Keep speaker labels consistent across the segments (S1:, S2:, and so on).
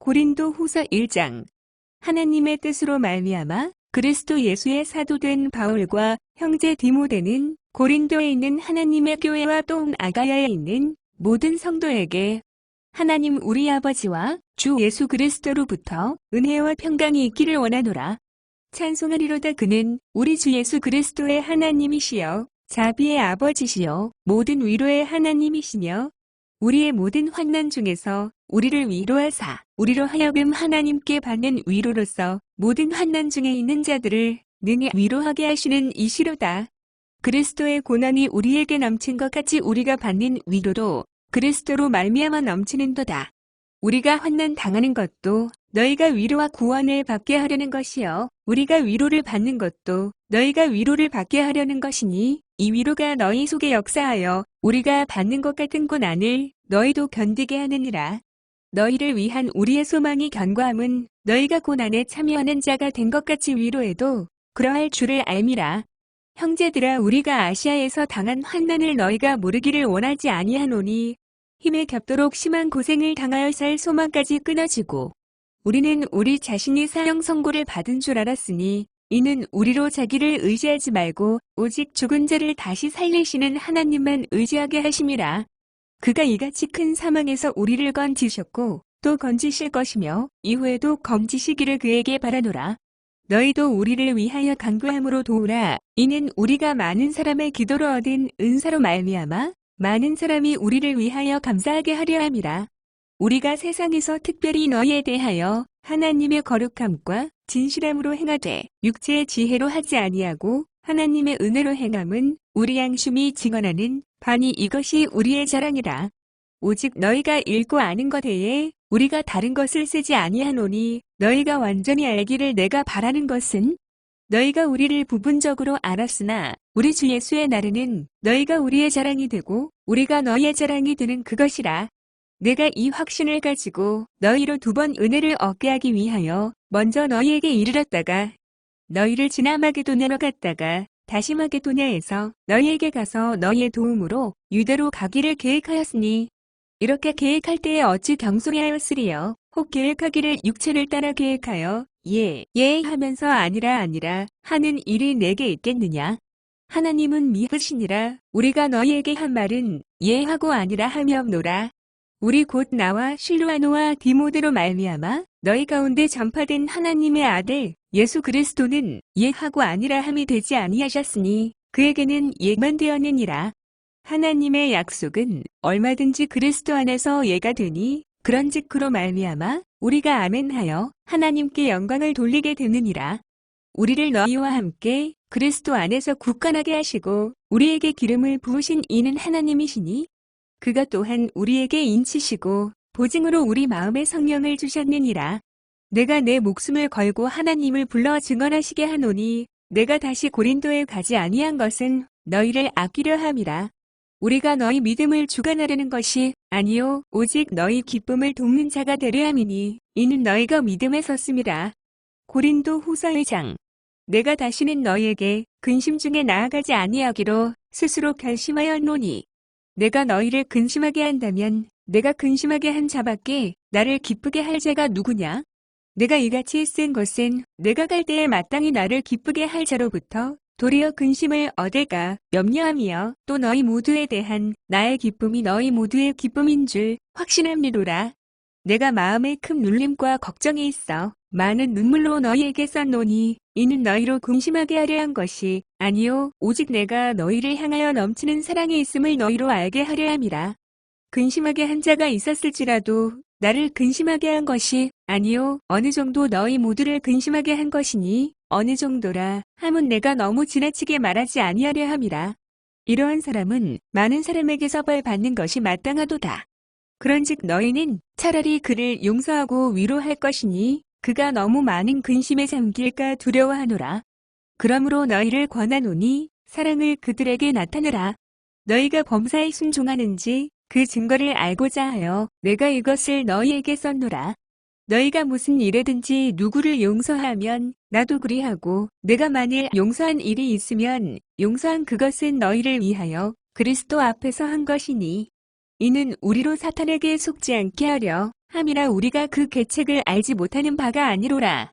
S1: 고린도 후서 1장. 하나님의 뜻으로 말미암아 그리스도 예수의 사도된 바울과 형제 디모데는 고린도에 있는 하나님의 교회와 또 아가야에 있는 모든 성도에게 하나님 우리 아버지와 주 예수 그리스도로부터 은혜와 평강이 있기를 원하노라. 찬송하리로다. 그는 우리 주 예수 그리스도의 하나님이시여 자비의 아버지시여 모든 위로의 하나님이시며 우리의 모든 환난 중에서 우리를 위로하사 우리로 하여금 하나님께 받는 위로로서 모든 환난 중에 있는 자들을 능히 위로하게 하시는 이시로다. 그리스도의 고난이 우리에게 넘친 것 같이 우리가 받는 위로도 그리스도로 말미암아 넘치는도다. 우리가 환난 당하는 것도 너희가 위로와 구원을 받게 하려는 것이요 우리가 위로를 받는 것도 너희가 위로를 받게 하려는 것이니 이 위로가 너희 속에 역사하여 우리가 받는 것 같은 고난을 너희도 견디게 하느니라. 너희를 위한 우리의 소망이 견고함은 너희가 고난에 참여하는 자가 된 것 같이 위로해도 그러할 줄을 알미라. 형제들아, 우리가 아시아에서 당한 환난을 너희가 모르기를 원하지 아니하노니 힘에 겹도록 심한 고생을 당하여 살 소망까지 끊어지고 우리는 우리 자신이 사형 선고를 받은 줄 알았으니 이는 우리로 자기를 의지하지 말고 오직 죽은 자를 다시 살리시는 하나님만 의지하게 하심이라. 그가 이같이 큰 사망에서 우리를 건지셨고 또 건지실 것이며 이후에도 건지시기를 그에게 바라노라. 너희도 우리를 위하여 간구함으로 도우라. 이는 우리가 많은 사람의 기도로 얻은 은사로 말미암아 많은 사람이 우리를 위하여 감사하게 하려 함이라. 우리가 세상에서 특별히 너희에 대하여 하나님의 거룩함과 진실함으로 행하되 육체의 지혜로 하지 아니하고 하나님의 은혜로 행함은 우리 양심이 증언하는 바니 이것이 우리의 자랑이라. 오직 너희가 읽고 아는 것 외에 우리가 다른 것을 쓰지 아니하노니 너희가 완전히 알기를 내가 바라는 것은 너희가 우리를 부분적으로 알았으나 우리 주 예수의 날에는 너희가 우리의 자랑이 되고 우리가 너희의 자랑이 되는 그것이라. 내가 이 확신을 가지고 너희로 2번 은혜를 얻게 하기 위하여 먼저 너희에게 이르렀다가 너희를 지나 마게도냐로 갔다가 다시 마게도냐에서 너희에게 가서 너희의 도움으로 유대로 가기를 계획하였으니 이렇게 계획할 때에 어찌 경솔하였으리요. 혹 계획하기를 육체를 따라 계획하여 예 하면서 아니라 하는 일이 내게 있겠느냐. 하나님은 미으시니라. 우리가 너희에게 한 말은 예하고 아니라 함이 없노라. 우리 곧 나와 실루아노와 디모데로 말미암아 너희 가운데 전파된 하나님의 아들 예수 그리스도는 예하고 아니라 함이 되지 아니하셨으니 그에게는 예만 되었느니라. 하나님의 약속은 얼마든지 그리스도 안에서 예가 되니 그런즉 그로 말미암아 우리가 아멘하여 하나님께 영광을 돌리게 되느니라. 우리를 너희와 함께 그리스도 안에서 굳건하게 하시고 우리에게 기름을 부으신 이는 하나님이시니 그가 또한 우리에게 인치시고 보증으로 우리 마음에 성령을 주셨느니라. 내가 내 목숨을 걸고 하나님을 불러 증언하시게 하노니 내가 다시 고린도에 가지 아니한 것은 너희를 아끼려 함이라. 우리가 너희 믿음을 주관하려는 것이 아니요 오직 너희 기쁨을 돕는 자가 되려 함이니 이는 너희가 믿음에 섰음이라. 고린도 후서 1장. 내가 다시는 너희에게 근심 중에 나아가지 아니하기로 스스로 결심하였노니 내가 너희를 근심하게 한다면 내가 근심하게 한 자밖에 나를 기쁘게 할 자가 누구냐? 내가 이같이 쓴 것은 내가 갈 때에 마땅히 나를 기쁘게 할 자로부터 도리어 근심을 얻을까 염려함이여 또 너희 모두에 대한 나의 기쁨이 너희 모두의 기쁨인 줄 확신함이로라. 내가 마음에 큰 눌림과 걱정이 있어 많은 눈물로 너희에게 썼노니 이는 너희로 근심하게 하려 한 것이 아니요 오직 내가 너희를 향하여 넘치는 사랑이 있음을 너희로 알게 하려 함이라. 근심하게 한 자가 있었을지라도 나를 근심하게 한 것이 아니요 어느 정도 너희 모두를 근심하게 한 것이니 어느 정도라 함은 내가 너무 지나치게 말하지 아니하려 함이라. 이러한 사람은 많은 사람에게서 벌 받는 것이 마땅하도다. 그런즉 너희는 차라리 그를 용서하고 위로할 것이니 그가 너무 많은 근심에 잠길까 두려워하노라. 그러므로 너희를 권하노니 사랑을 그들에게 나타내라. 너희가 범사에 순종하는지 그 증거를 알고자 하여 내가 이것을 너희에게 썼노라. 너희가 무슨 일에든지 누구를 용서하면 나도 그리하고 내가 만일 용서한 일이 있으면 용서한 그것은 너희를 위하여 그리스도 앞에서 한 것이니 이는 우리로 사탄에게 속지 않게 하려 함이라 우리가 그 계책을 알지 못하는 바가 아니로라.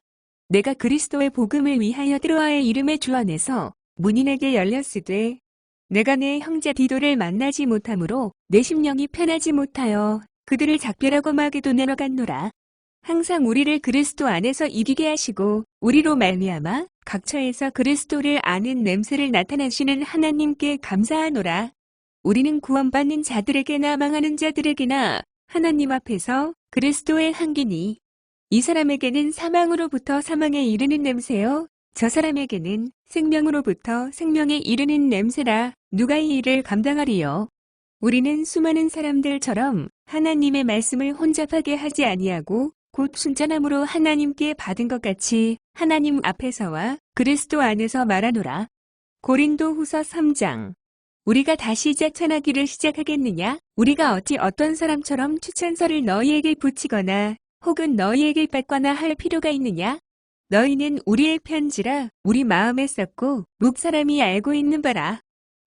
S1: 내가 그리스도의 복음을 위하여 드로아의 이름의 주 안에서 문인에게 열렸으되 내가 내 형제 디도를 만나지 못하므로 내 심령이 편하지 못하여 그들을 작별하고 마게도냐로 갔노라. 항상 우리를 그리스도 안에서 이기게 하시고 우리로 말미암아 각처에서 그리스도를 아는 냄새를 나타내시는 하나님께 감사하노라. 우리는 구원받는 자들에게나 망하는 자들에게나 하나님 앞에서 그리스도의 향기니 이 사람에게는 사망으로부터 사망에 이르는 냄새요 저 사람에게는 생명으로부터 생명에 이르는 냄새라. 누가 이 일을 감당하리요? 우리는 수많은 사람들처럼 하나님의 말씀을 혼잡하게 하지 아니하고 곧 순전함으로 하나님께 받은 것 같이 하나님 앞에서와 그리스도 안에서 말하노라. 고린도 후서 3장. 우리가 다시 자찬하기를 시작하겠느냐? 우리가 어찌 어떤 사람처럼 추천서를 너희에게 붙이거나 혹은 너희에게 받거나 할 필요가 있느냐? 너희는 우리의 편지라 우리 마음에 썼고 묵 사람이 알고 있는 바라.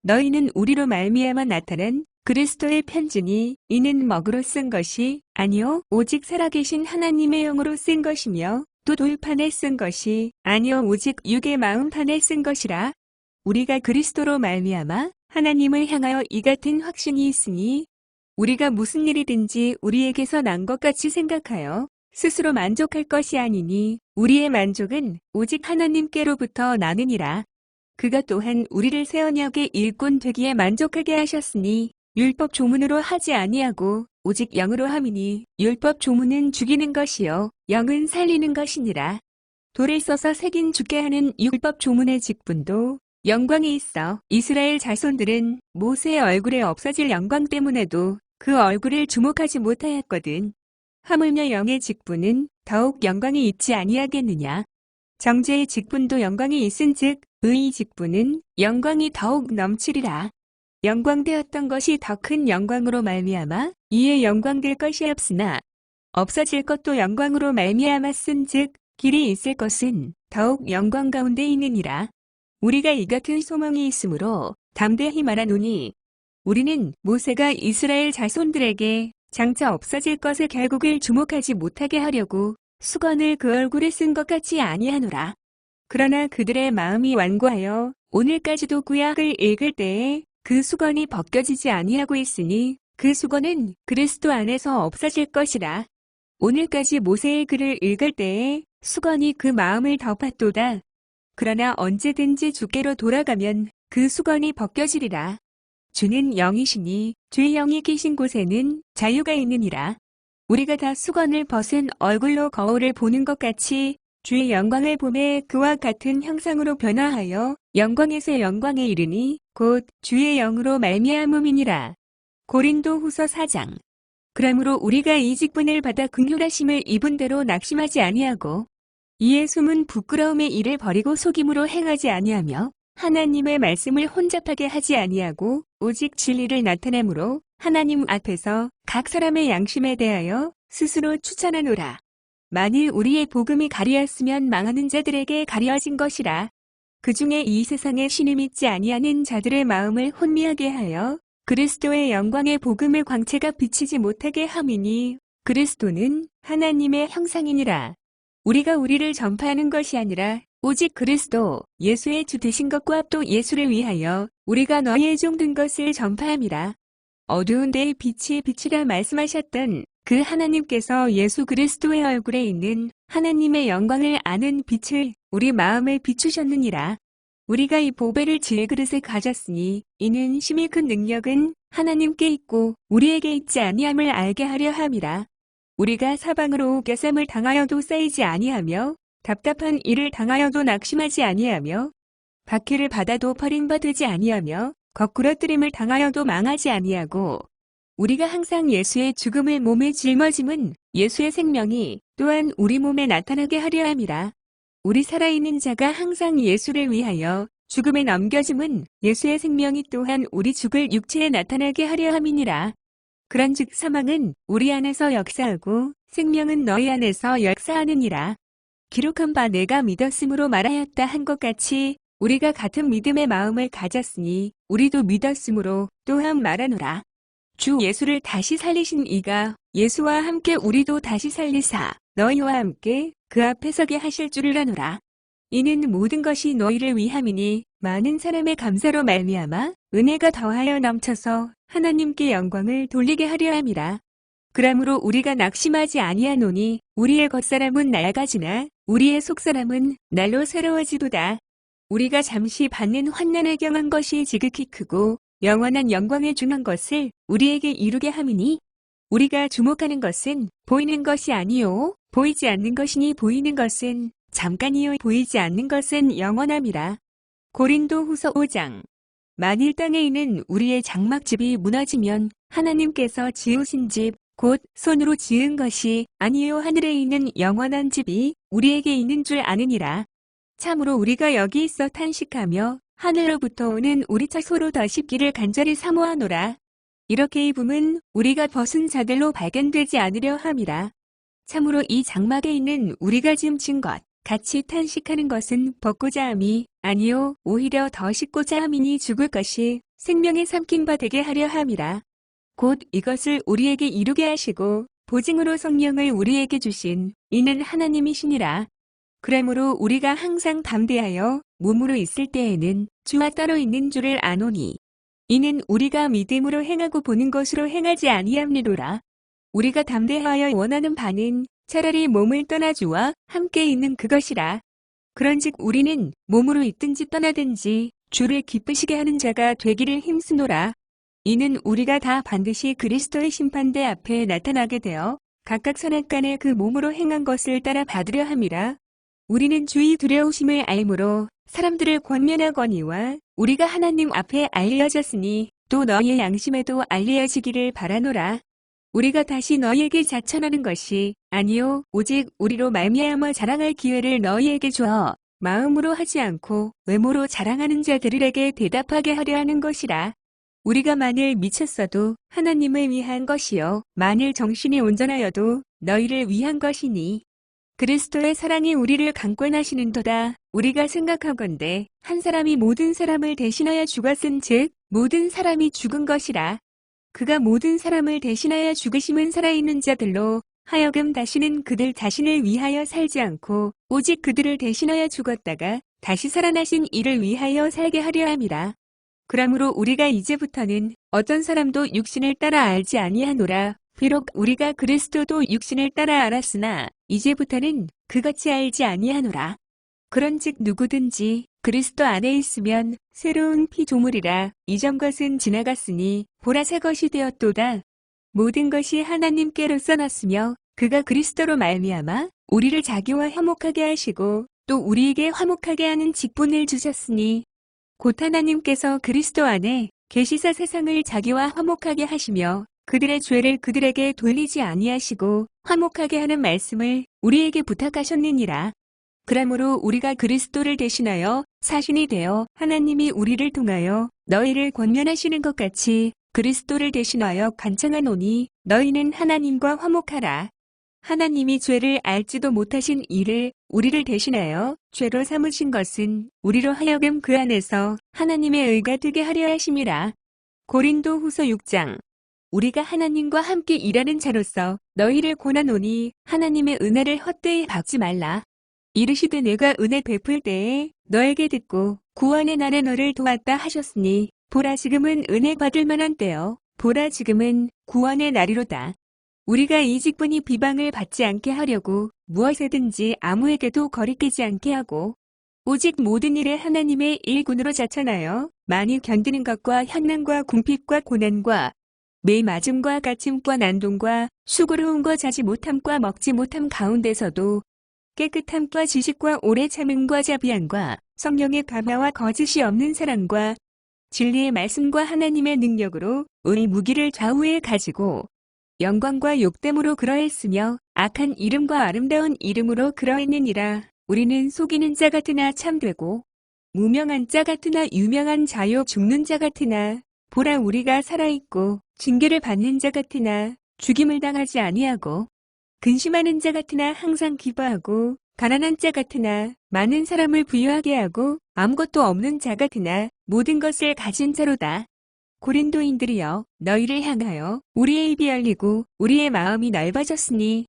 S1: 너희는 우리로 말미암아 나타난 그리스도의 편지니 이는 먹으로 쓴 것이 아니요 오직 살아계신 하나님의 영으로 쓴 것이며 또 돌판에 쓴 것이 아니요 오직 육의 마음판에 쓴 것이라. 우리가 그리스도로 말미암아 하나님을 향하여 이 같은 확신이 있으니 우리가 무슨 일이든지 우리에게서 난 것 같이 생각하여 스스로 만족할 것이 아니니 우리의 만족은 오직 하나님께로부터 나느니라. 그가 또한 우리를 새 언약의 일꾼 되기에 만족하게 하셨으니 율법 조문으로 하지 아니하고 오직 영으로 함이니 율법 조문은 죽이는 것이요 영은 살리는 것이니라. 돌을 써서 새긴 죽게 하는 율법 조문의 직분도 영광이 있어 이스라엘 자손들은 모세의 얼굴에 없어질 영광 때문에도 그 얼굴을 주목하지 못하였거든. 하물며 영의 직분은 더욱 영광이 있지 아니하겠느냐. 정죄의 직분도 영광이 있은즉 의의 직분은 영광이 더욱 넘치리라. 영광되었던 것이 더 큰 영광으로 말미암아 이에 영광될 것이 없으나 없어질 것도 영광으로 말미암았은즉 길이 있을 것은 더욱 영광 가운데 있느니라. 우리가 이 같은 소망이 있으므로 담대히 말하노니 우리는 모세가 이스라엘 자손들에게 장차 없어질 것의 결국을 주목하지 못하게 하려고 수건을 그 얼굴에 쓴 것 같이 아니하노라. 그러나 그들의 마음이 완고하여 오늘까지도 구약을 읽을 때에 그 수건이 벗겨지지 아니하고 있으니 그 수건은 그리스도 안에서 없어질 것이라. 오늘까지 모세의 글을 읽을 때에 수건이 그 마음을 덮었도다. 그러나 언제든지 주께로 돌아가면 그 수건이 벗겨지리라. 주는 영이시니 주의 영이 계신 곳에는 자유가 있느니라. 우리가 다 수건을 벗은 얼굴로 거울을 보는 것 같이 주의 영광을 보매 그와 같은 형상으로 변화하여 영광에서 영광에 이르니 곧 주의 영으로 말미암음이니라. 고린도 후서 4장. 그러므로 우리가 이 직분을 받아 긍휼하심을 입은 대로 낙심하지 아니하고 이에 숨은 부끄러움의 일을 버리고 속임으로 행하지 아니하며 하나님의 말씀을 혼잡하게 하지 아니하고 오직 진리를 나타내므로 하나님 앞에서 각 사람의 양심에 대하여 스스로 추천하노라. 만일 우리의 복음이 가리었으면 망하는 자들에게 가려진 것이라. 그 중에 이 세상에 신을 믿지 아니하는 자들의 마음을 혼미하게 하여 그리스도의 영광의 복음의 광채가 비치지 못하게 함이니 그리스도는 하나님의 형상이니라. 우리가 우리를 전파하는 것이 아니라 오직 그리스도 예수의 주 되신 것과 또 예수를 위하여 우리가 너희의 종 된 것을 전파함이라. 어두운 데에 빛이 비치라 말씀하셨던 그 하나님께서 예수 그리스도의 얼굴에 있는 하나님의 영광을 아는 빛을 우리 마음에 비추셨느니라. 우리가 이 보배를 질그릇에 가졌으니 이는 심히 큰 능력은 하나님께 있고 우리에게 있지 아니함을 알게 하려 함이라. 우리가 사방으로 껴쌈을 당하여도 쌓이지 아니하며 답답한 일을 당하여도 낙심하지 아니하며 박해를 받아도 버림바 되지 아니하며 거꾸러뜨림을 당하여도 망하지 아니하고 우리가 항상 예수의 죽음을 몸에 짊어짐은 예수의 생명이 또한 우리 몸에 나타나게 하려 함이라. 우리 살아있는 자가 항상 예수를 위하여 죽음에 넘겨짐은 예수의 생명이 또한 우리 죽을 육체에 나타나게 하려 함이니라. 그런즉 사망은 우리 안에서 역사하고 생명은 너희 안에서 역사하느니라. 기록한 바 내가 믿었으므로 말하였다 한 것 같이 우리가 같은 믿음의 마음을 가졌으니 우리도 믿었으므로 또한 말하노라. 주 예수를 다시 살리신 이가 예수와 함께 우리도 다시 살리사 너희와 함께 그 앞에 서게 하실 줄을 아노라. 이는 모든 것이 너희를 위함이니 많은 사람의 감사로 말미암아 은혜가 더하여 넘쳐서 하나님께 영광을 돌리게 하려 함이라. 그러므로 우리가 낙심하지 아니하노니 우리의 겉사람은 낡아지나 우리의 속사람은 날로 새로워지도다. 우리가 잠시 받는 환난을 경한 것이 지극히 크고 영원한 영광에 중한 것을 우리에게 이루게 함이니 우리가 주목하는 것은 보이는 것이 아니요 보이지 않는 것이니 보이는 것은 잠깐이요 보이지 않는 것은 영원함이라. 고린도후서 5장. 만일 땅에 있는 우리의 장막집이 무너지면 하나님께서 지으신 집 곧 손으로 지은 것이 아니요 하늘에 있는 영원한 집이 우리에게 있는 줄 아느니라. 참으로 우리가 여기 있어 탄식하며 하늘로부터 오는 우리 차 소로 더 쉽기를 간절히 사모하노라. 이렇게 입음은 우리가 벗은 자들로 발견되지 않으려 함이라. 참으로 이 장막에 있는 우리가 짐진 것 같이 탄식하는 것은 벗고자 함이 아니요 오히려 더 싣고자 함이니 죽을 것이 생명에 삼킨 바 되게 하려 함이라. 곧 이것을 우리에게 이루게 하시고 보증으로 성령을 우리에게 주신 이는 하나님이시니라. 그러므로 우리가 항상 담대하여 몸으로 있을 때에는 주와 따로 있는 줄을 아노니 이는 우리가 믿음으로 행하고 보는 것으로 행하지 아니함이로라. 우리가 담대하여 원하는 바는 차라리 몸을 떠나 주와 함께 있는 그것이라. 그런즉 우리는 몸으로 있든지 떠나든지 주를 기쁘시게 하는 자가 되기를 힘쓰노라. 이는 우리가 다 반드시 그리스도의 심판대 앞에 나타나게 되어 각각 선악간에 그 몸으로 행한 것을 따라 받으려 함이라. 우리는 주의 두려우심을 알므로 사람들을 권면하거니와 우리가 하나님 앞에 알려졌으니 또 너희의 양심에도 알려지기를 바라노라. 우리가 다시 너희에게 자천하는 것이 아니요 오직 우리로 말미암아 자랑할 기회를 너희에게 주어 마음으로 하지 않고 외모로 자랑하는 자들에게 대답하게 하려 하는 것이라. 우리가 만일 미쳤어도 하나님을 위한 것이요 만일 정신이 온전하여도 너희를 위한 것이니 그리스도의 사랑이 우리를 강권하시는도다. 우리가 생각하건대 한 사람이 모든 사람을 대신하여 죽었은즉 모든 사람이 죽은 것이라. 그가 모든 사람을 대신하여 죽으심은 살아있는 자들로 하여금 다시는 그들 자신을 위하여 살지 않고 오직 그들을 대신하여 죽었다가 다시 살아나신 이를 위하여 살게 하려 함이라. 그러므로 우리가 이제부터는 어떤 사람도 육신을 따라 알지 아니하노라. 비록 우리가 그리스도도 육신을 따라 알았으나 이제부터는 그같이 알지 아니하노라. 그런즉 누구든지 그리스도 안에 있으면 새로운 피조물이라. 이전 것은 지나갔으니 보라 새 것이 되었도다. 모든 것이 하나님께로서 났으며 그가 그리스도로 말미암아 우리를 자기와 화목하게 하시고 또 우리에게 화목하게 하는 직분을 주셨으니 곧 하나님께서 그리스도 안에 계시사 세상을 자기와 화목하게 하시며 그들의 죄를 그들에게 돌리지 아니하시고 화목하게 하는 말씀을 우리에게 부탁하셨느니라. 그러므로 우리가 그리스도를 대신하여 사신이 되어 하나님이 우리를 통하여 너희를 권면하시는 것 같이 그리스도를 대신하여 간청하노니 너희는 하나님과 화목하라. 하나님이 죄를 알지도 못하신 이를 우리를 대신하여 죄로 삼으신 것은 우리로 하여금 그 안에서 하나님의 의가 되게 하려 하심이라. 고린도후서 6장. 우리가 하나님과 함께 일하는 자로서 너희를 권하노니 하나님의 은혜를 헛되이 받지 말라. 이르시되 내가 은혜 베풀 때에 너에게 듣고 구원의 날에 너를 도왔다 하셨으니 보라 지금은 은혜 받을 만한 때요 보라 지금은 구원의 날이로다. 우리가 이 직분이 비방을 받지 않게 하려고 무엇에든지 아무에게도 거리끼지 않게 하고 오직 모든 일에 하나님의 일꾼으로 자천하여 많이 견디는 것과 현난과 궁핍과 고난과 매 맞음과 갇힘과 난동과 수고로움과 자지 못함과 먹지 못함 가운데서도 깨끗함과 지식과 오래 참음과 자비함과 성령의 감화와 거짓이 없는 사랑과 진리의 말씀과 하나님의 능력으로 우리 무기를 좌우에 가지고 영광과 욕됨으로 그러했으며 악한 이름과 아름다운 이름으로 그러했느니라. 우리는 속이는 자 같으나 참되고 무명한 자 같으나 유명한 자요 죽는 자 같으나 보라 우리가 살아있고 징계를 받는 자 같으나 죽임을 당하지 아니하고 근심하는 자 같으나 항상 기뻐하고 가난한 자 같으나 많은 사람을 부유하게 하고 아무것도 없는 자 같으나 모든 것을 가진 자로다. 고린도인들이여, 너희를 향하여 우리의 입이 열리고 우리의 마음이 넓어졌으니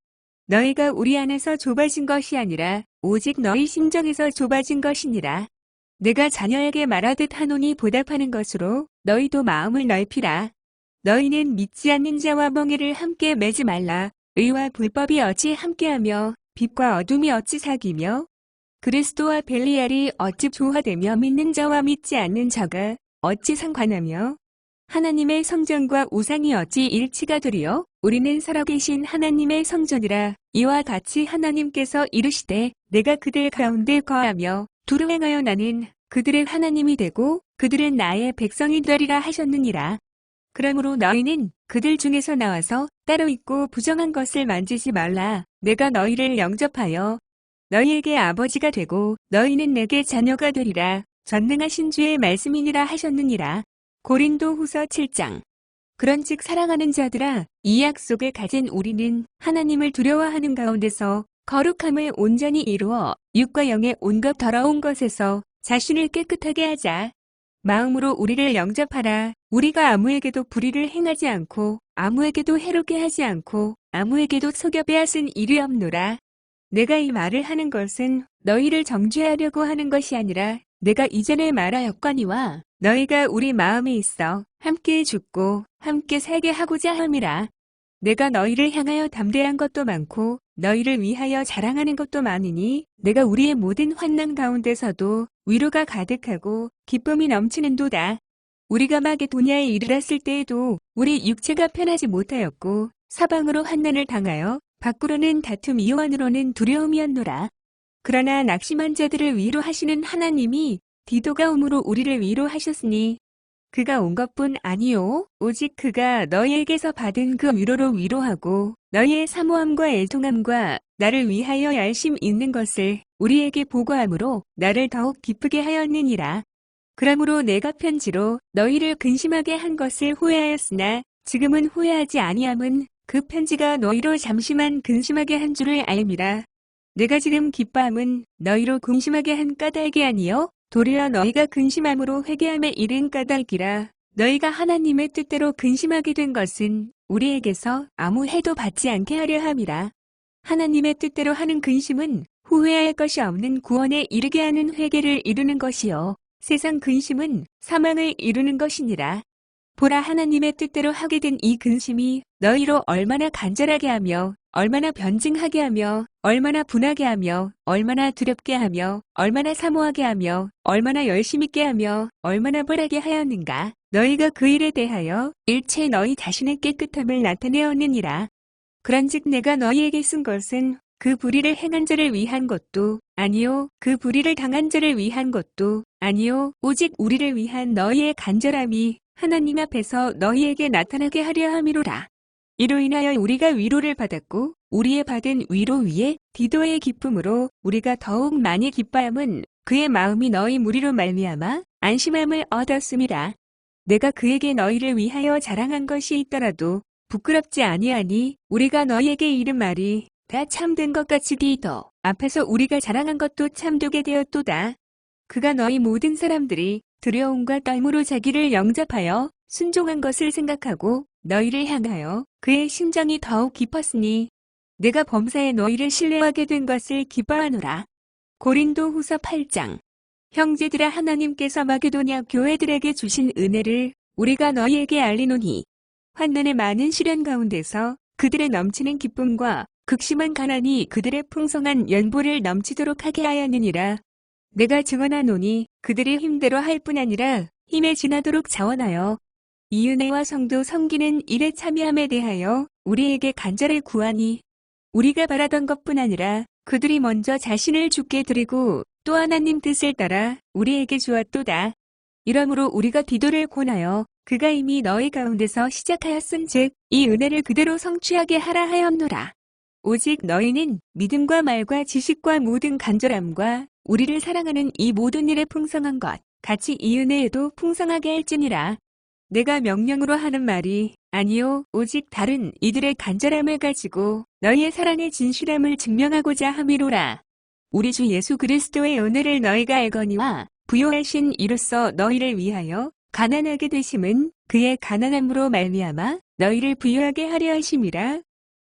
S1: 너희가 우리 안에서 좁아진 것이 아니라 오직 너희 심정에서 좁아진 것이니라. 내가 자녀에게 말하듯 하노니 보답하는 것으로 너희도 마음을 넓히라. 너희는 믿지 않는 자와 멍에를 함께 매지 말라. 의와 불법이 어찌 함께하며 빛과 어둠이 어찌 사귀며 그리스도와 벨리알이 어찌 조화되며 믿는 자와 믿지 않는 자가 어찌 상관하며 하나님의 성전과 우상이 어찌 일치가 되리요? 우리는 살아계신 하나님의 성전이라. 이와 같이 하나님께서 이르시되 내가 그들 가운데 거하며 두루 행하여 나는 그들의 하나님이 되고 그들은 나의 백성이 되리라 하셨느니라. 그러므로 너희는 그들 중에서 나와서 따로 있고 부정한 것을 만지지 말라. 내가 너희를 영접하여 너희에게 아버지가 되고 너희는 내게 자녀가 되리라. 전능하신 주의 말씀이니라 하셨느니라. 고린도 후서 7장. 그런즉 사랑하는 자들아, 이 약속을 가진 우리는 하나님을 두려워하는 가운데서 거룩함을 온전히 이루어 육과 영의 온갖 더러운 것에서 자신을 깨끗하게 하자. 마음으로 우리를 영접하라. 우리가 아무에게도 불의를 행하지 않고 아무에게도 해롭게 하지 않고 아무에게도 속여 빼앗은 일이 없노라. 내가 이 말을 하는 것은 너희를 정죄하려고 하는 것이 아니라 내가 이전에 말하였거니와 너희가 우리 마음에 있어 함께 죽고 함께 살게 하고자 함이라. 내가 너희를 향하여 담대한 것도 많고 너희를 위하여 자랑하는 것도 많으니 내가 우리의 모든 환난 가운데서도 위로가 가득하고 기쁨이 넘치는도다. 우리가 마게도냐에 이르렀을 때에도 우리 육체가 편하지 못하였고 사방으로 환난을 당하여 밖으로는 다툼 이완으로는 두려움이었노라. 그러나 낙심한 자들을 위로하시는 하나님이 디도가 오므로 우리를 위로하셨으니 그가 온 것뿐 아니요 오직 그가 너희에게서 받은 그 위로로 위로하고 너희의 사모함과 애통함과 나를 위하여 열심 있는 것을 우리에게 보고함으로 나를 더욱 기쁘게 하였느니라. 그러므로 내가 편지로 너희를 근심하게 한 것을 후회하였으나 지금은 후회하지 아니함은 그 편지가 너희로 잠시만 근심하게 한 줄을 알미라. 내가 지금 기뻐함은 너희로 근심하게 한 까닭이 아니요 도리어 너희가 근심함으로 회개함에 이른 까닭이라. 너희가 하나님의 뜻대로 근심하게 된 것은 우리에게서 아무 해도 받지 않게 하려 함이라. 하나님의 뜻대로 하는 근심은 후회할 것이 없는 구원에 이르게 하는 회개를 이루는 것이요 세상 근심은 사망을 이루는 것이니라. 보라, 하나님의 뜻대로 하게 된 이 근심이 너희로 얼마나 간절하게 하며 얼마나 변증하게 하며 얼마나 분하게 하며 얼마나 두렵게 하며 얼마나 사모하게 하며 얼마나 열심 있게 하며 얼마나 벌하게 하였는가. 너희가 그 일에 대하여 일체 너희 자신의 깨끗함을 나타내었느니라. 그런즉 내가 너희에게 쓴 것은 그 불의를 행한 자를 위한 것도 아니요 그 불의를 당한 자를 위한 것도 아니요 오직 우리를 위한 너희의 간절함이 하나님 앞에서 너희에게 나타나게 하려 함이로라. 이로 인하여 우리가 위로를 받았고 우리의 받은 위로 위에 디도의 기쁨으로 우리가 더욱 많이 기뻐함은 그의 마음이 너희 무리로 말미암아 안심함을 얻었음이라. 내가 그에게 너희를 위하여 자랑한 것이 있더라도 부끄럽지 아니하니 우리가 너희에게 이른 말이 다 참된 것 같이 디도 앞에서 우리가 자랑한 것도 참되게 되었도다. 그가 너희 모든 사람들이 두려움과 떨므로 자기를 영접하여 순종한 것을 생각하고 너희를 향하여 그의 심정이 더욱 깊었으니 내가 범사에 너희를 신뢰하게 된 것을 기뻐하노라. 고린도 후서 8장. 형제들아, 하나님께서 마게도냐 교회들에게 주신 은혜를 우리가 너희에게 알리노니 환난의 많은 시련 가운데서 그들의 넘치는 기쁨과 극심한 가난이 그들의 풍성한 연보를 넘치도록 하게 하였느니라. 내가 증언하노니 그들이 힘대로 할 뿐 아니라 힘에 지나도록 자원하여 이 은혜와 성도 섬기는 일에 참여함에 대하여 우리에게 간절히 구하니 우리가 바라던 것뿐 아니라 그들이 먼저 자신을 주께 드리고 또 하나님 뜻을 따라 우리에게 주었도다. 이러므로 우리가 디도를 권하여 그가 이미 너희 가운데서 시작하였은즉 이 은혜를 그대로 성취하게 하라 하였노라. 오직 너희는 믿음과 말과 지식과 모든 간절함과 우리를 사랑하는 이 모든 일에 풍성한 것 같이 이 은혜에도 풍성하게 할지니라. 내가 명령으로 하는 말이 아니요 오직 다른 이들의 간절함을 가지고 너희의 사랑의 진실함을 증명하고자 함이로라. 우리 주 예수 그리스도의 은혜를 너희가 알거니와 부요하신 이로써 너희를 위하여 가난하게 되심은 그의 가난함으로 말미암아 너희를 부유하게 하려 하심이라.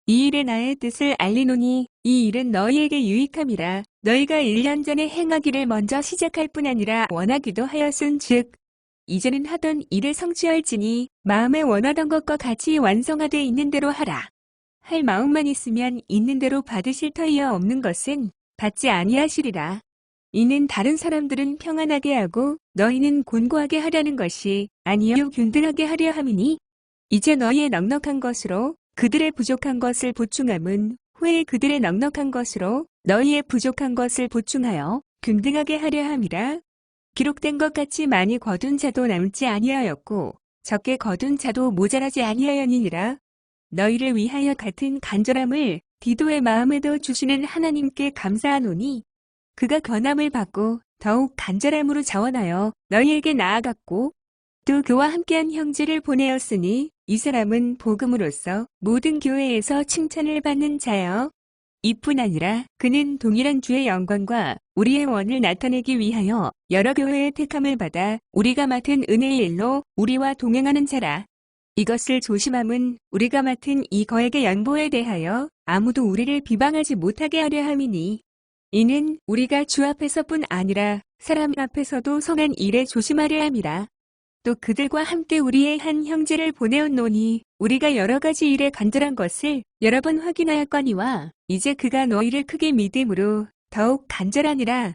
S1: 이 일에 나의 뜻을 알리노니 이 일은 너희에게 유익함이라. 너희가 1년 전에 행하기를 먼저 시작할 뿐 아니라 원하기도 하였은즉 이제는 하던 일을 성취할지니 마음에 원하던 것과 같이 완성하되 있는 대로 하라. 할 마음만 있으면 있는 대로 받으실 터이여 없는 것은 받지 아니하시리라. 이는 다른 사람들은 평안하게 하고 너희는 곤고하게 하려는 것이 아니요 균등하게 하려 함이니 이제 너희의 넉넉한 것으로 그들의 부족한 것을 보충함은 후에 그들의 넉넉한 것으로 너희의 부족한 것을 보충하여 균등하게 하려 함이라. 기록된 것 같이 많이 거둔 자도 남지 아니하였고 적게 거둔 자도 모자라지 아니하였느니라. 너희를 위하여 같은 간절함을 디도의 마음에도 주시는 하나님께 감사하노니 그가 권함을 받고 더욱 간절함으로 자원하여 너희에게 나아갔고 또 그와 함께한 형제를 보내었으니 이 사람은 복음으로써 모든 교회에서 칭찬을 받는 자여. 이뿐 아니라 그는 동일한 주의 영광과 우리의 원을 나타내기 위하여 여러 교회의 택함을 받아 우리가 맡은 은혜의 일로 우리와 동행하는 자라. 이것을 조심함은 우리가 맡은 이 거액의 연보에 대하여 아무도 우리를 비방하지 못하게 하려 함이니 이는 우리가 주 앞에서뿐 아니라 사람 앞에서도 선한 일에 조심하려 함이라. 또 그들과 함께 우리의 한 형제를 보내었노니 우리가 여러 가지 일에 간절한 것을 여러 번 확인하였거니와 이제 그가 너희를 크게 믿음으로 더욱 간절하니라.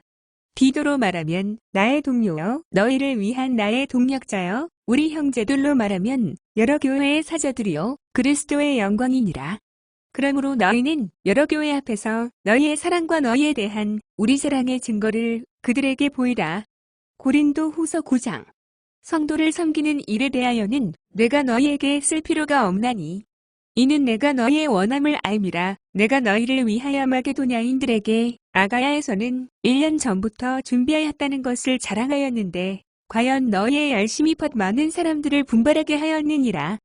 S1: 디도로 말하면 나의 동료여 너희를 위한 나의 동력자여 우리 형제들로 말하면 여러 교회의 사자들이요 그리스도의 영광이니라. 그러므로 너희는 여러 교회 앞에서 너희의 사랑과 너희에 대한 우리 사랑의 증거를 그들에게 보이라. 고린도 후서 9장. 성도를 섬기는 일에 대하여는 내가 너희에게 쓸 필요가 없나니 이는 내가 너희의 원함을 알미라. 내가 너희를 위하여 마게도냐인들에게 아가야에서는 1년 전부터 준비하였다는 것을 자랑하였는데 과연 너희의 열심히 법 많은 사람들을 분발하게 하였느니라.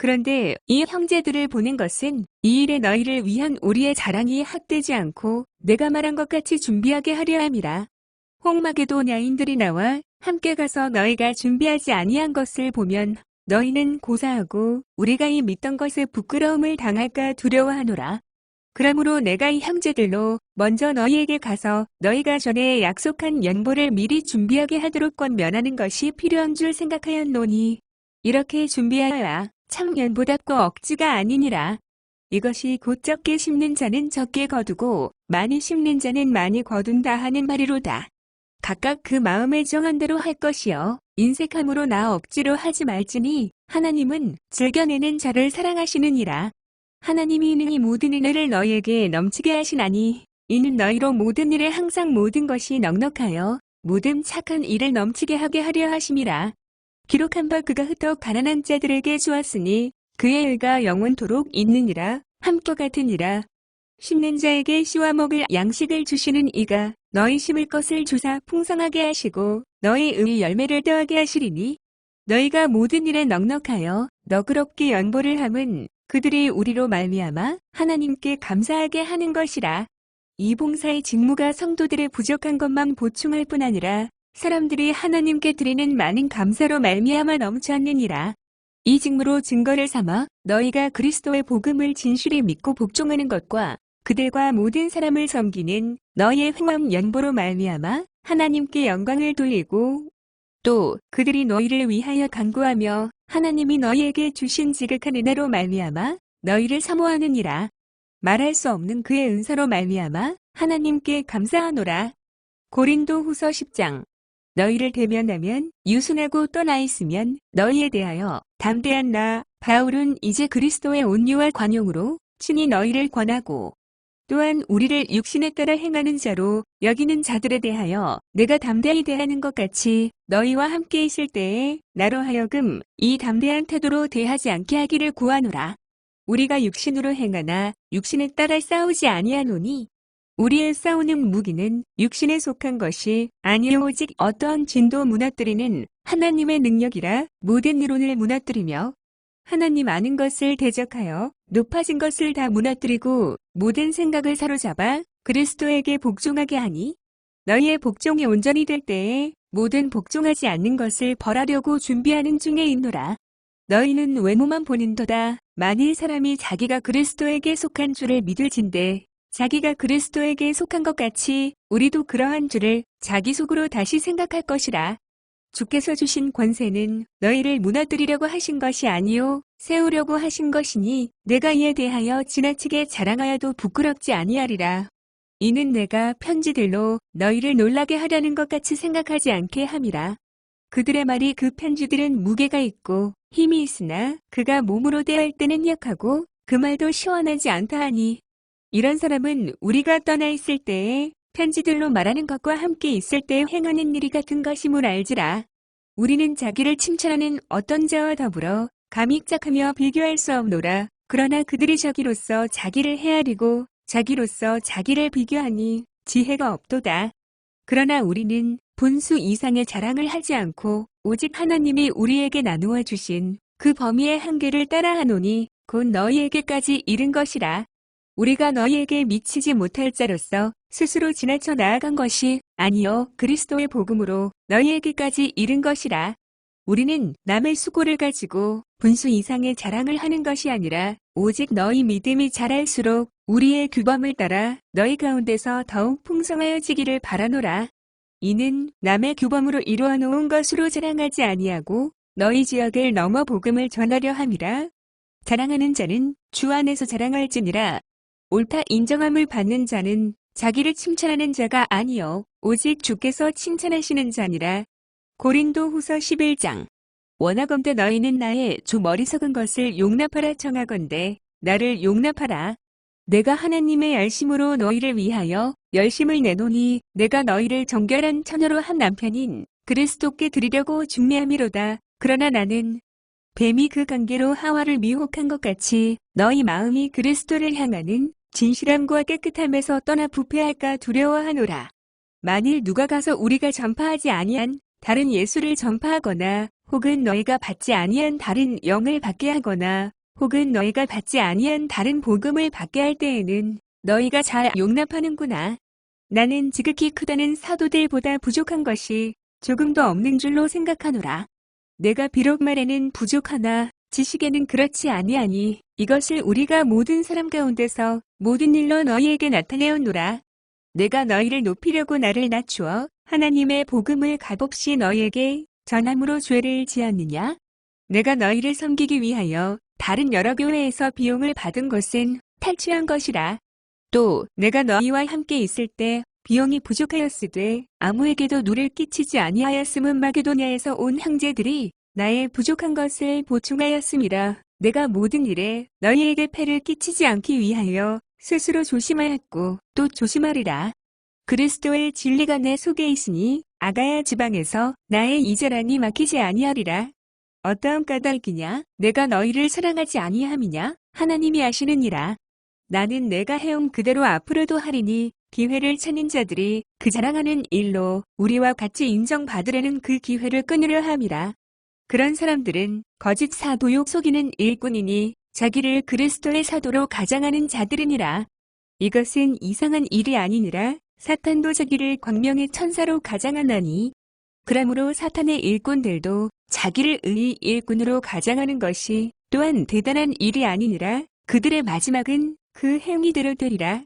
S1: 그런데 이 형제들을 보낸 것은 이 일에 너희를 위한 우리의 자랑이 헛되지 않고 내가 말한 것 같이 준비하게 하려 함이라. 홍마게도냐인들이 나와 함께 가서 너희가 준비하지 아니한 것을 보면 너희는 고사하고 우리가 이 믿던 것에 부끄러움을 당할까 두려워하노라. 그러므로 내가 이 형제들로 먼저 너희에게 가서 너희가 전에 약속한 연보를 미리 준비하게 하도록 권면하는 것이 필요한 줄 생각하였노니 이렇게 준비하여야 참 연보답고 억지가 아니니라. 이것이 곧 적게 심는 자는 적게 거두고 많이 심는 자는 많이 거둔다 하는 말이로다. 각각 그 마음에 정한 대로 할 것이요 인색함으로 나 억지로 하지 말지니 하나님은 즐겨내는 자를 사랑하시느니라. 하나님이 능히 모든 은혜를 너희에게 넘치게 하시나니 이는 너희로 모든 일에 항상 모든 것이 넉넉하여 모든 착한 일을 넘치게 하게 하려 하심이라. 기록한 바 그가 흩어 가난한 자들에게 주었으니 그의 의가 영원토록 있느니라. 함과 같으니라. 심는 자에게 씨와 먹을 양식을 주시는 이가 너희 심을 것을 주사 풍성하게 하시고 너희 의의 열매를 더하게 하시리니 너희가 모든 일에 넉넉하여 너그럽게 연보를 함은 그들이 우리로 말미암아 하나님께 감사하게 하는 것이라. 이 봉사의 직무가 성도들의 부족한 것만 보충할 뿐 아니라 사람들이 하나님께 드리는 많은 감사로 말미암아 넘쳐느니라. 이 직무로 증거를 삼아 너희가 그리스도의 복음을 진실히 믿고 복종하는 것과 그들과 모든 사람을 섬기는 너희의 횡함 연보로 말미암아 하나님께 영광을 돌리고 또 그들이 너희를 위하여 간구하며 하나님이 너희에게 주신 지극한 은혜로 말미암아 너희를 사모하느니라. 말할 수 없는 그의 은사로 말미암아 하나님께 감사하노라. 고린도 후서 10장. 너희를 대면하면 유순하고 떠나 있으면 너희에 대하여 담대한 나 바울은 이제 그리스도의 온유와 관용으로 친히 너희를 권하고 또한 우리를 육신에 따라 행하는 자로 여기는 자들에 대하여 내가 담대히 대하는 것 같이 너희와 함께 있을 때에 나로 하여금 이 담대한 태도로 대하지 않게 하기를 구하노라. 우리가 육신으로 행하나 육신에 따라 싸우지 아니하노니 우리의 싸우는 무기는 육신에 속한 것이 아니요 오직 어떠한 진도 무너뜨리는 하나님의 능력이라. 모든 이론을 무너뜨리며 하나님 아는 것을 대적하여 높아진 것을 다 무너뜨리고 모든 생각을 사로잡아 그리스도에게 복종하게 하니 너희의 복종이 온전히 될 때에 모든 복종하지 않는 것을 벌하려고 준비하는 중에 있노라. 너희는 외모만 보는도다. 만일 사람이 자기가 그리스도에게 속한 줄을 믿을진대 자기가 그리스도에게 속한 것 같이 우리도 그러한 줄을 자기 속으로 다시 생각할 것이라. 주께서 주신 권세는 너희를 무너뜨리려고 하신 것이 아니요 세우려고 하신 것이니 내가 이에 대하여 지나치게 자랑하여도 부끄럽지 아니하리라. 이는 내가 편지들로 너희를 놀라게 하려는 것 같이 생각하지 않게 함이라. 그들의 말이 그 편지들은 무게가 있고 힘이 있으나 그가 몸으로 대할 때는 약하고 그 말도 시원하지 않다 하니 이런 사람은 우리가 떠나 있을 때에 편지들로 말하는 것과 함께 있을 때 행하는 일이 같은 것임을 알지라. 우리는 자기를 칭찬하는 어떤 자와 더불어 감히 짝하며 비교할 수 없노라. 그러나 그들이 자기로서 자기를 헤아리고 자기로서 자기를 비교하니 지혜가 없도다. 그러나 우리는 분수 이상의 자랑을 하지 않고 오직 하나님이 우리에게 나누어 주신 그 범위의 한계를 따라하노니 곧 너희에게까지 이른 것이라. 우리가 너희에게 미치지 못할 자로서 스스로 지나쳐 나아간 것이 아니요 그리스도의 복음으로 너희에게까지 이른 것이라. 우리는 남의 수고를 가지고 분수 이상의 자랑을 하는 것이 아니라 오직 너희 믿음이 자랄수록 우리의 규범을 따라 너희 가운데서 더욱 풍성하여지기를 바라노라. 이는 남의 규범으로 이루어 놓은 것으로 자랑하지 아니하고 너희 지역을 넘어 복음을 전하려 함이라. 자랑하는 자는 주 안에서 자랑할지니라. 옳다 인정함을 받는 자는 자기를 칭찬하는 자가 아니요 오직 주께서 칭찬하시는 자니라. 고린도후서 11장. 원하건대 너희는 나의 좀 어리석은 것을 용납하라 청하건대 나를 용납하라. 내가 하나님의 열심으로 너희를 위하여 열심을 내노니 내가 너희를 정결한 처녀로 한 남편인 그리스도께 드리려고 중매함이로다. 그러나 나는 뱀이 그 관계로 하와를 미혹한 것 같이 너희 마음이 그리스도를 향하는 진실함과 깨끗함에서 떠나 부패할까 두려워하노라. 만일 누가 가서 우리가 전파하지 아니한 다른 예수를 전파하거나 혹은 너희가 받지 아니한 다른 영을 받게 하거나 혹은 너희가 받지 아니한 다른 복음을 받게 할 때에는 너희가 잘 용납하는구나. 나는 지극히 크다는 사도들보다 부족한 것이 조금도 없는 줄로 생각하노라. 내가 비록 말에는 부족하나 지식에는 그렇지 아니하니 이것을 우리가 모든 사람 가운데서 모든 일로 너희에게 나타내었노라. 내가 너희를 높이려고 나를 낮추어 하나님의 복음을 값없이 너희에게 전함으로 죄를 지었느냐? 내가 너희를 섬기기 위하여 다른 여러 교회에서 비용을 받은 것은 탈취한 것이라. 또 내가 너희와 함께 있을 때 비용이 부족하였으되 아무에게도 누를 끼치지 아니하였음은 마게도냐에서 온 형제들이 나의 부족한 것을 보충하였음이라. 내가 모든 일에 너희에게 폐를 끼치지 않기 위하여 스스로 조심하였고 또 조심하리라. 그리스도의 진리가 내 속에 있으니 아가야 지방에서 나의 이 자랑이 막히지 아니하리라. 어떠한 까닭이냐? 내가 너희를 사랑하지 아니함이냐? 하나님이 아시느니라. 나는 내가 해온 그대로 앞으로도 하리니 기회를 찾는 자들이 그 자랑하는 일로 우리와 같이 인정받으려는 그 기회를 끊으려 함이라. 그런 사람들은 거짓 사도요 속이는 일꾼이니 자기를 그리스도의 사도로 가장하는 자들이니라. 이것은 이상한 일이 아니니라. 사탄도 자기를 광명의 천사로 가장하나니 그러므로 사탄의 일꾼들도 자기를 의의 일꾼으로 가장하는 것이 또한 대단한 일이 아니니라. 그들의 마지막은 그 행위대로 되리라.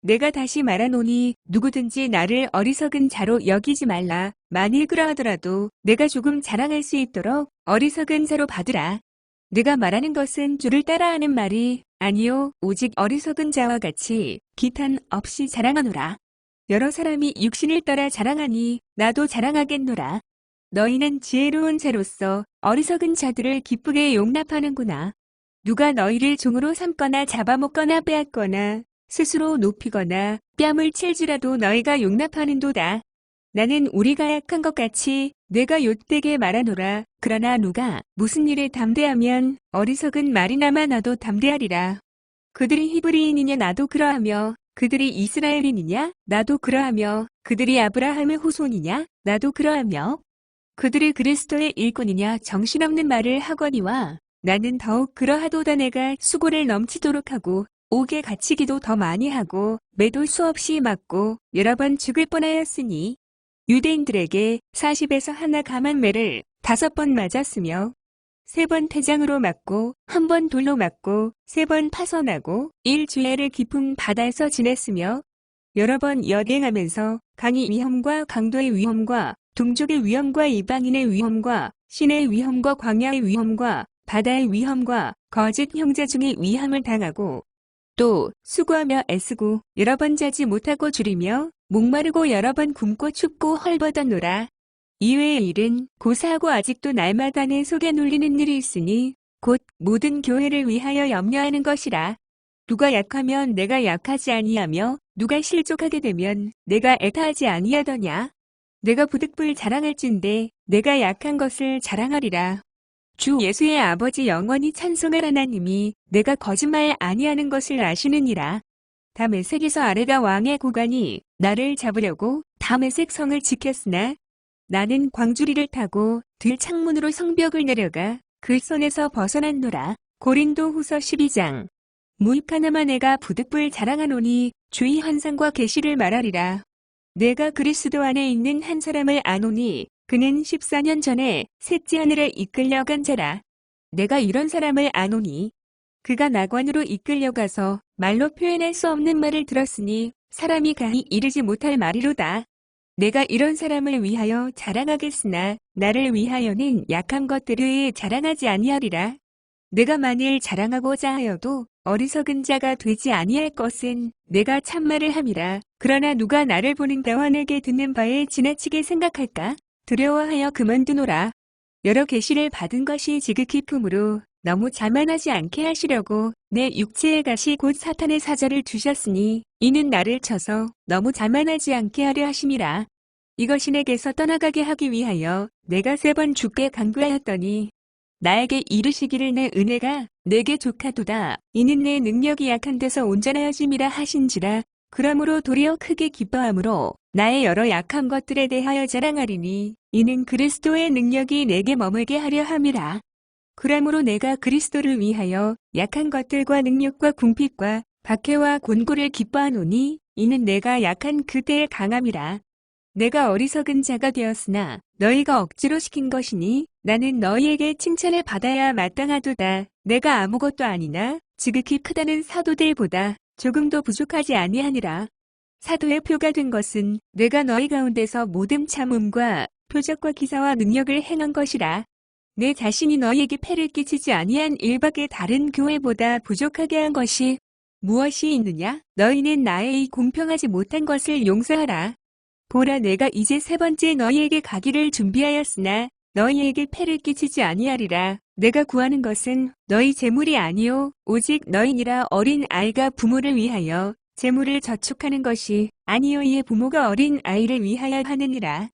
S1: 내가 다시 말하노니 누구든지 나를 어리석은 자로 여기지 말라. 만일 그러하더라도 내가 조금 자랑할 수 있도록 어리석은 자로 받으라. 내가 말하는 것은 주를 따라하는 말이 아니요 오직 어리석은 자와 같이 기탄 없이 자랑하노라. 여러 사람이 육신을 따라 자랑하니 나도 자랑하겠노라. 너희는 지혜로운 자로서 어리석은 자들을 기쁘게 용납하는구나. 누가 너희를 종으로 삼거나 잡아먹거나 빼앗거나 스스로 높이거나 뺨을 칠지라도 너희가 용납하는도다. 나는 우리가 약한 것 같이 내가 옅되게 말하노라. 그러나 누가 무슨 일에 담대하면 어리석은 말이나마 나도 담대하리라. 그들이 히브리인이냐 나도 그러하며 그들이 이스라엘인이냐 나도 그러하며 그들이 아브라함의 후손이냐 나도 그러하며 그들이 그리스도의 일꾼이냐 정신없는 말을 하거니와 나는 더욱 그러하도다. 내가 수고를 넘치도록 하고 옥에 갇히기도 더 많이 하고 매도 수없이 맞고 여러 번 죽을 뻔하였으니 유대인들에게 40에서 하나 감한 매를 5번 맞았으며 3번 태장으로 맞고 1번 돌로 맞고 3번 파선하고 일주일을 깊은 바다에서 지냈으며 여러 번 여행하면서 강의 위험과 강도의 위험과 동족의 위험과 이방인의 위험과 신의 위험과 광야의 위험과 바다의 위험과 거짓 형제 중의 위함을 당하고 또 수고하며 애쓰고 여러 번 자지 못하고 줄이며 목마르고 여러 번 굶고 춥고 헐벗었노라. 이외의 일은 고사하고 아직도 날마다 내 속에 눌리는 일이 있으니 곧 모든 교회를 위하여 염려하는 것이라. 누가 약하면 내가 약하지 아니하며 누가 실족하게 되면 내가 애타하지 아니하더냐. 내가 부득불 자랑할진대 내가 약한 것을 자랑하리라. 주 예수의 아버지 영원히 찬송할 하나님이 내가 거짓말 아니하는 것을 아시느니라. 다메섹에서 아레다 왕의 고관이 나를 잡으려고 다메섹 성을 지켰으나 나는 광주리를 타고 들 창문으로 성벽을 내려가 그 손에서 벗어났노라. 고린도 후서 12장. 무익하나마 내가 부득불 자랑하노니 주의 환상과 계시를 말하리라. 내가 그리스도 안에 있는 한 사람을 아노니 그는 14년 전에 셋째 하늘에 이끌려간 자라. 내가 이런 사람을 아노니 그가 낙원으로 이끌려가서 말로 표현할 수 없는 말을 들었으니 사람이 가히 이르지 못할 말이로다. 내가 이런 사람을 위하여 자랑하겠으나 나를 위하여는 약한 것들을 자랑하지 아니하리라. 내가 만일 자랑하고자 하여도 어리석은 자가 되지 아니할 것은 내가 참말을 함이라. 그러나 누가 나를 보는 바와 내게 듣는 바에 지나치게 생각할까? 두려워하여 그만두노라. 여러 계시를 받은 것이 지극히 품으로 너무 자만하지 않게 하시려고 내 육체의 가시 곧 사탄의 사자를 두셨으니 이는 나를 쳐서 너무 자만하지 않게 하려 하심이라. 이것이 내게서 떠나가게 하기 위하여 내가 3번 주께 간구하였더니 나에게 이르시기를 내 은혜가 내게 족하도다. 이는 내 능력이 약한 데서 온전하여짐이라 하신지라. 그러므로 도리어 크게 기뻐함으로 나의 여러 약한 것들에 대하여 자랑하리니 이는 그리스도의 능력이 내게 머물게 하려 함이라. 그러므로 내가 그리스도를 위하여 약한 것들과 능력과 궁핍과 박해와 곤고를 기뻐하노니 이는 내가 약한 그때의 강함이라. 내가 어리석은 자가 되었으나 너희가 억지로 시킨 것이니 나는 너희에게 칭찬을 받아야 마땅하도다. 내가 아무것도 아니나 지극히 크다는 사도들보다 조금도 부족하지 아니하니라. 사도의 표가 된 것은 내가 너희 가운데서 모든 참음과 표적과 기사와 능력을 행한 것이라. 내 자신이 너희에게 폐를 끼치지 아니한 일밖에 다른 교회보다 부족하게 한 것이 무엇이 있느냐? 너희는 나의 이 공평하지 못한 것을 용서하라. 보라 내가 이제 3번째 너희에게 가기를 준비하였으나 너희에게 폐를 끼치지 아니하리라. 내가 구하는 것은 너희 재물이 아니요 오직 너희니라. 어린 아이가 부모를 위하여 재물을 저축하는 것이 아니요 이의 부모가 어린 아이를 위하여 하느니라.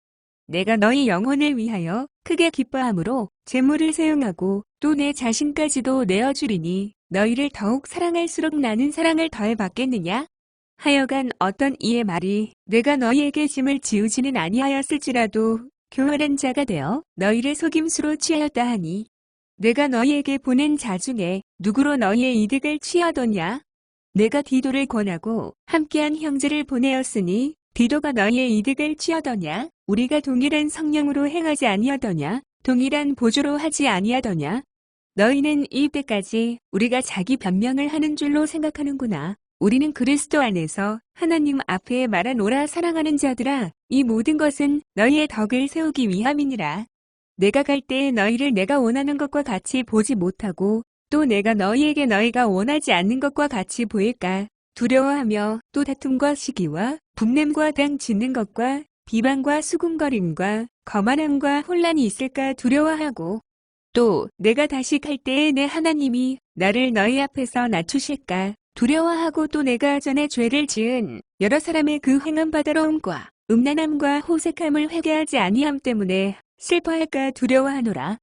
S1: 내가 너희 영혼을 위하여 크게 기뻐함으로 재물을 사용하고 또 내 자신까지도 내어주리니 너희를 더욱 사랑할수록 나는 사랑을 더해 받겠느냐? 하여간 어떤 이의 말이 내가 너희에게 짐을 지우지는 아니하였을지라도 교활한 자가 되어 너희를 속임수로 취하였다 하니 내가 너희에게 보낸 자 중에 누구로 너희의 이득을 취하더냐? 내가 디도를 권하고 함께한 형제를 보내었으니 디도가 너희의 이득을 취하더냐? 우리가 동일한 성령으로 행하지 아니하더냐? 동일한 보조로 하지 아니하더냐? 너희는 이때까지 우리가 자기 변명을 하는 줄로 생각하는구나. 우리는 그리스도 안에서 하나님 앞에 말하노라. 사랑하는 자들아, 이 모든 것은 너희의 덕을 세우기 위함이니라. 내가 갈 때에 너희를 내가 원하는 것과 같이 보지 못하고 또 내가 너희에게 너희가 원하지 않는 것과 같이 보일까 두려워하며 또 다툼과 시기와 분냄과 당 짓는 것과 비방과 수군거림과 거만함과 혼란이 있을까 두려워하고 또 내가 다시 갈 때에 내 하나님이 나를 너희 앞에서 낮추실까 두려워하고 또 내가 전에 죄를 지은 여러 사람의 그 행한 바다로움과 음란함과 호색함을 회개하지 아니함 때문에 슬퍼할까 두려워하노라.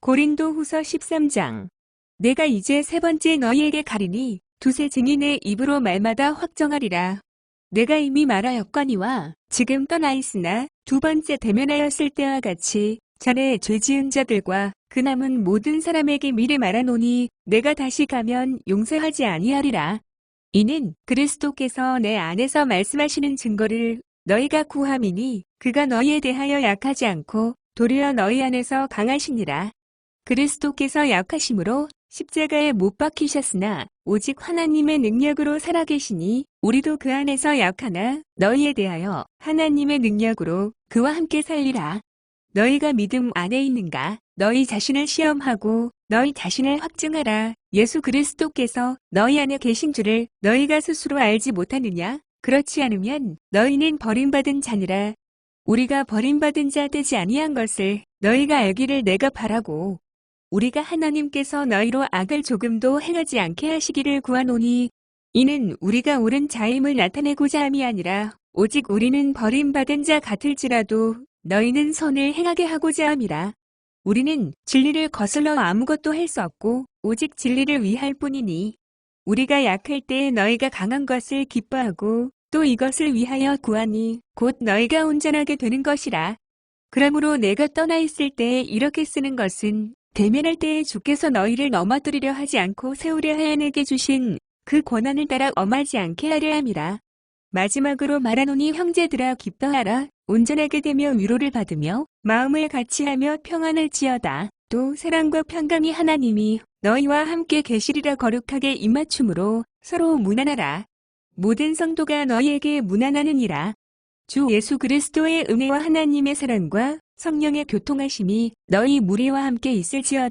S1: 고린도 후서 13장. 내가 이제 3번째 너희에게 가리니 두세 증인의 입으로 말마다 확정하리라. 내가 이미 말하였거니와 지금 떠나 있으나 2번째 대면하였을 때와 같이 전에 죄 지은 자들과 그 남은 모든 사람에게 미리 말하노니 내가 다시 가면 용서하지 아니하리라. 이는 그리스도께서 내 안에서 말씀하시는 증거를 너희가 구함이니 그가 너희에 대하여 약하지 않고 도리어 너희 안에서 강하시니라. 그리스도께서 약하심으로 십자가에 못 박히셨으나 오직 하나님의 능력으로 살아계시니 우리도 그 안에서 약하나 너희에 대하여 하나님의 능력으로 그와 함께 살리라. 너희가 믿음 안에 있는가? 너희 자신을 시험하고 너희 자신을 확증하라. 예수 그리스도께서 너희 안에 계신 줄을 너희가 스스로 알지 못하느냐? 그렇지 않으면 너희는 버림받은 자니라. 우리가 버림받은 자 되지 아니한 것을 너희가 알기를 내가 바라고 우리가 하나님께서 너희로 악을 조금도 행하지 않게 하시기를 구하노니 이는 우리가 옳은 자임을 나타내고자 함이 아니라 오직 우리는 버림받은 자 같을지라도 너희는 선을 행하게 하고자 함이라. 우리는 진리를 거슬러 아무것도 할 수 없고 오직 진리를 위할 뿐이니 우리가 약할 때에 너희가 강한 것을 기뻐하고 또 이것을 위하여 구하니 곧 너희가 온전하게 되는 것이라. 그러므로 내가 떠나 있을 때에 이렇게 쓰는 것은 대면할 때에 주께서 너희를 넘어뜨리려 하지 않고 세우려 하여 내게 주신 그 권한을 따라 엄하지 않게 하려 함이라. 마지막으로 말하노니 형제들아 기뻐하라. 온전하게 되며 위로를 받으며 마음을 같이하며 평안을 지어다. 또 사랑과 평강이 하나님이 너희와 함께 계시리라. 거룩하게 입맞춤으로 서로 문안하라. 모든 성도가 너희에게 문안하느니라. 주 예수 그리스도의 은혜와 하나님의 사랑과 성령의 교통하심이 너희 무리와 함께 있을지어다.